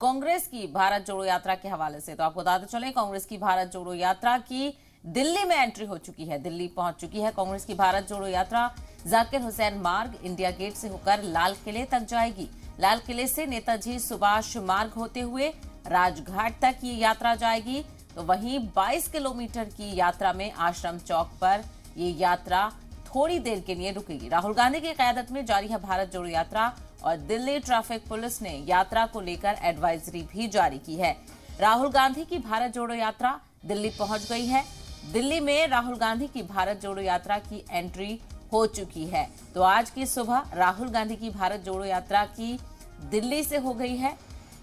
कांग्रेस की भारत जोड़ो यात्रा के हवाले से तो आपको बताते चले, कांग्रेस की भारत जोड़ो यात्रा की दिल्ली में एंट्री हो चुकी है। दिल्ली पहुंच चुकी है कांग्रेस की भारत जोड़ो यात्रा। जाकिर हुसैन मार्ग इंडिया गेट से होकर लाल किले तक जाएगी। लाल किले से नेताजी सुभाष मार्ग होते हुए राजघाट तक ये यात्रा जाएगी। तो वहीं 22 किलोमीटर की यात्रा में आश्रम चौक पर ये यात्रा थोड़ी देर के लिए रुकेगी। राहुल गांधी की क़यादत में जारी है भारत जोड़ो यात्रा और दिल्ली ट्रैफिक पुलिस ने यात्रा को लेकर एडवाइजरी भी जारी की है। राहुल गांधी की भारत जोड़ो यात्रा दिल्ली पहुंच गई है। दिल्ली में राहुल गांधी की भारत जोड़ो यात्रा की एंट्री हो चुकी है। तो आज की सुबह राहुल गांधी की भारत जोड़ो यात्रा की दिल्ली से हो गई है,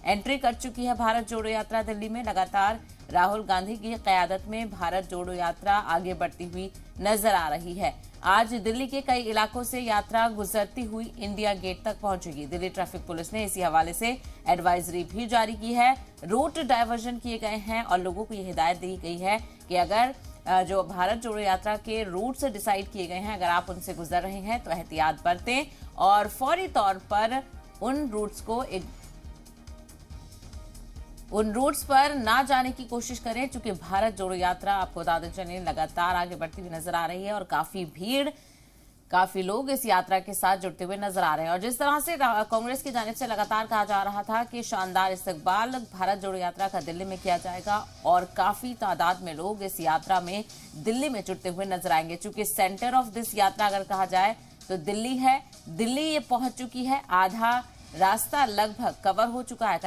एंट्री कर चुकी है भारत जोड़ो यात्रा दिल्ली में। लगातार राहुल गांधी की क़यादत में भारत जोड़ो यात्रा आगे बढ़ती हुई नजर आ रही है। आज दिल्ली के कई इलाकों से यात्रा गुजरती हुई इंडिया गेट तक पहुंचेगी। दिल्ली ट्रैफिक पुलिस ने इसी हवाले से एडवाइजरी भी जारी की है। रूट डायवर्जन किए गए हैं और लोगों को यह हिदायत दी गई है कि अगर जो भारत जोड़ो यात्रा के रूट से डिसाइड किए गए हैं, अगर आप उनसे गुजर रहे हैं तो एहतियात बरतें और फौरी तौर पर उन रूट्स पर ना जाने की कोशिश करें, क्योंकि भारत जोड़ो यात्रा आपको बताते चलें लगातार आगे बढ़ती हुई नजर आ रही है और काफी लोग इस यात्रा के साथ जुड़ते हुए नजर आ रहे हैं। और जिस तरह से कांग्रेस की जानिब से लगातार कहा जा रहा था कि शानदार इस्तकबाल भारत जोड़ो यात्रा का दिल्ली में किया जाएगा और काफी तादाद में लोग इस यात्रा में दिल्ली में जुड़ते हुए नजर आएंगे। चूंकि सेंटर ऑफ दिस यात्रा अगर कहा जाए तो दिल्ली है। दिल्ली ये पहुंच चुकी है, आधा रास्ता लगभग कवर हो चुका है।